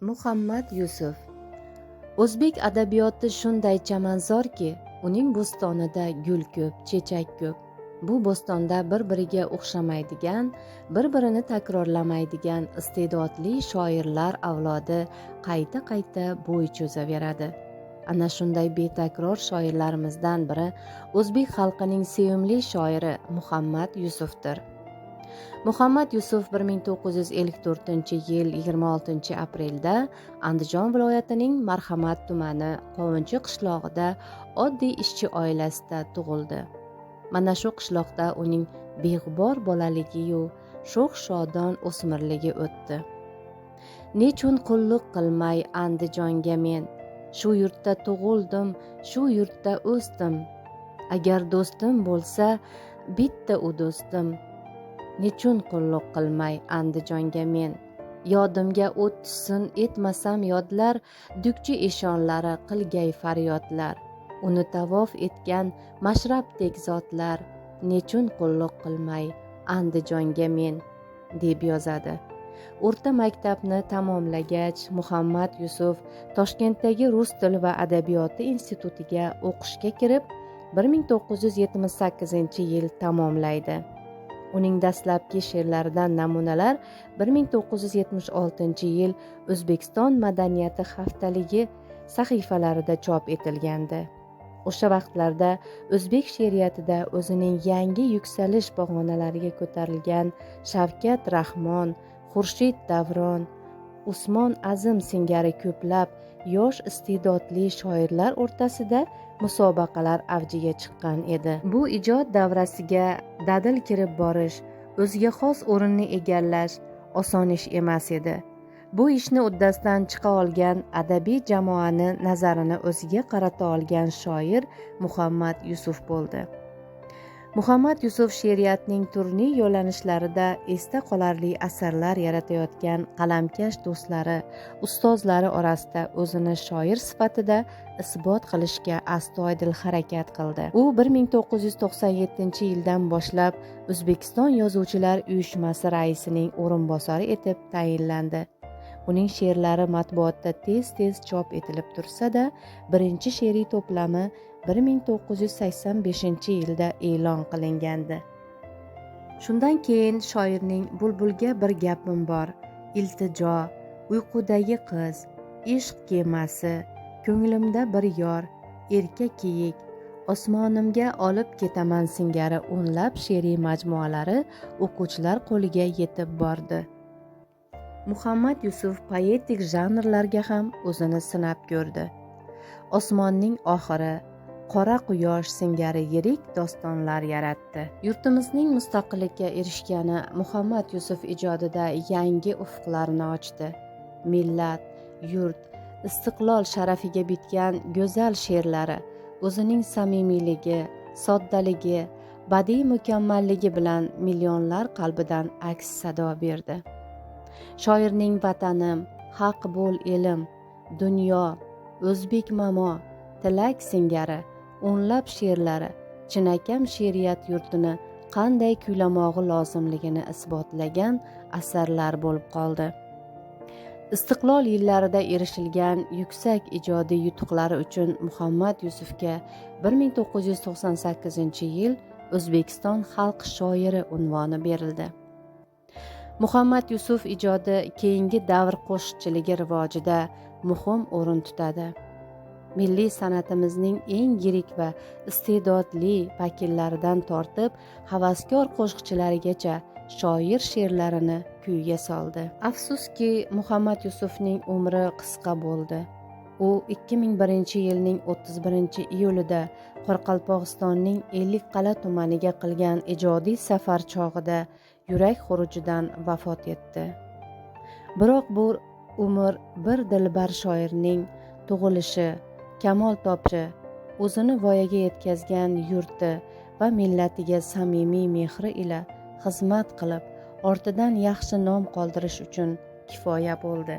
Muhammad Yusuf. O'zbek adabiyoti shunday chamanzorki, uning bo'stonida gul ko'p, chechak ko'p. Bu bo'stonda bir-biriga o'xshamaydigan, bir-birini takrorlamaydigan iste'dodli shoirlar avlodi qayta-qayta bo'y cho'zaveradi. Ana shunday betakror shoirlarimizdan biri o'zbek xalqining sevimli shoiri Muhammad Yusufdir. Muhammad Yusuf 1954-yil 26-aprelda Andijon viloyatining Marhamat tumani Qovunchi qishlog'ida oddiy ishchi oilasida tug'ildi. Mana shu qishloqda uning beg'ubor bolaligi-yu sho'x-shodon o'smirligi o'tdi. Nechun qulluq qilmay Andijonga men, shu yurtda tug'ildim, shu yurtda o'sdim. Agar do'stim bo'lsa, bitta u do'stim. Nechun qulluq qilmay Andijonga men, yodimga o't tushsin etmasam yodlar, dukchi eshonlari qilgay faryodlar, uni tavof etgan mashrabdek zotlar, nechun qulluq qilmay Andijonga men, deb yozadi. O'rta maktabni tamomlagach, Muhammad Yusuf Toshkentdagi Rus tili va adabiyoti institutiga o'qishga kirib, 1978-yil tamomlaydi. Uning dastlabki she'rlaridan namunalar 1976-yil O'zbekiston madaniyati haftaligi sahifalarida chop etilgandi. O'sha vaqtlarda o'zbek she'riyatida o'zining yangi yuksalish pog'onalariga ko'tarilgan Shavkat Rahmon, Xurshid Davron, Usmon Azim singari ko'plab yosh iste'dodli shoirlar o'rtasida musobaqalar avjiga chiqqan edi. Bu ijod davrasiga dadil kirib borish, o'ziga xos o'rinni egallash oson ish emas edi. Bu ishni uddasidan chiqa olgan adabiy jamoani nazarini o'ziga qarata olgan shoir Muhammad Yusuf bo'ldi. Muhammad Yusuf she'riyatning turli yo'nalishlarida esda qolarli asarlar yaratayotgan qalamkash do'stlari, ustozlari orasida o'zini shoir sifatida isbot qilishga astoydil harakat qildi. U 1997-yildan boshlab O'zbekiston Yozuvchilar uyushmasi raisining o'rinbosari etib tayinlandi. Uning she'rlari matbuotda tez-tez chop etilib tursa-da, birinchi she'riy to'plami 1985-yilda e'lon qilingandi. Shundan keyin shoirning Bulbulga bir gapim bor, Iltijo, Uyqudagi qiz, Ishq kemasi, Ko'nglimda bir yor, Erka kiyik, Osmonimga olib ketaman singari o'nlab she'riy majmualari o'quvchilar qo'liga yetib bordi. Muhammad Yusuf poetik janrlarga ham o'zini sinab ko'rdi. Osmonning oxiri, Qora quyosh singari yirik dostonlar yaratdi. Yurtimizning mustaqillikka erishgani Muhammad Yusuf ijodida yangi ufqlarni ochdi. Millat, yurt, istiqlol sharafiga bitgan go'zal she'rlari o'zining samimiyligi, soddaligi, badiiy mukammalligi bilan millionlar qalbidan aks sado berdi. Shoirning Vatanim, Haq bo'l elim, Dunyo, O'zbek mamo, Tilak singari o'nlab she'rlari chinakam she'riyat yurtini qanday kuylamog'i lozimligini isbotlagan asarlar bo'lib qoldi. Istiqlol yillarida erishilgan yuksak ijodiy yutuqlari uchun Muhammad Yusufga 1998-yil O'zbekiston xalq shoiri unvoni berildi. Muhammad Yusuf ijodi keyingi davr qo'shiqchiligi rivojida muhim o'rin tutadi. Milliy san'atimizning eng yirik va iste'dodli vakillaridan tortib havaskor qo'shiqchilarigacha shoir she'rlarini kuyga soldi. Afsuski, Muhammad Yusufning umri qisqa bo'ldi. U 2001-yilning 31-iyulida Qoraqalpog'istonning Ellikqal'a tumaniga qilgan ijodiy safar chog'ida yurak xurujidan vafot etdi. Biroq bu umr bir dilbar shoirning tug'ilishi, kamol topishi, o'zini voyaga yetkazgan yurti va millatiga samimiy mehri ila xizmat qilib, ortidan yaxshi nom qoldirish uchun kifoya bo'ldi.